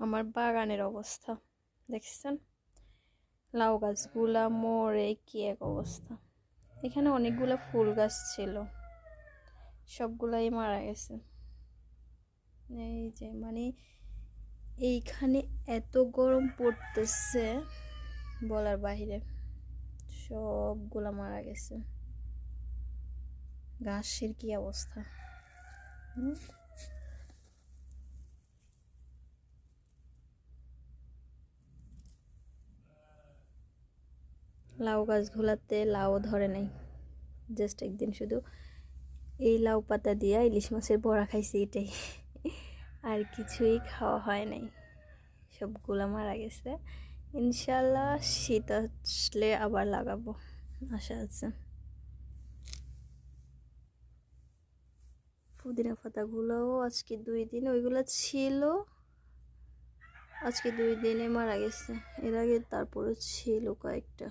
আমার বাগানের অবস্থা দেখছেন, লাউ গাছগুলা মরে কি এক অবস্থা। এখানে অনেকগুলা ফুল গাছ ছিল, সবগুলাই মারা গেছে। এই যে মানে এইখানে এত গরম পড়তেছে বলার বাহিরে, সবগুলা মারা গেছে। ঘাসের কি অবস্থা। লাউ গাছগুলাতে লাউ ধরে নাই, জাস্ট একদিন শুধু এই লাউ পাতা দিয়া ইলিশ মাছের বড়া খাইছি, এটাই, আর কিছুই খাওয়া হয় নাই। সবগুলা মারা গেছে। ইনশাল্লাহ শীত আসলে আবার লাগাবো, আশা আছে। পুদিনা পাতাগুলোও আজকে 2 দিন, ওইগুলো ছিল আজকে 2 দিনে মারা গেছে। এর আগে তারপরে ছিল কয়েকটা।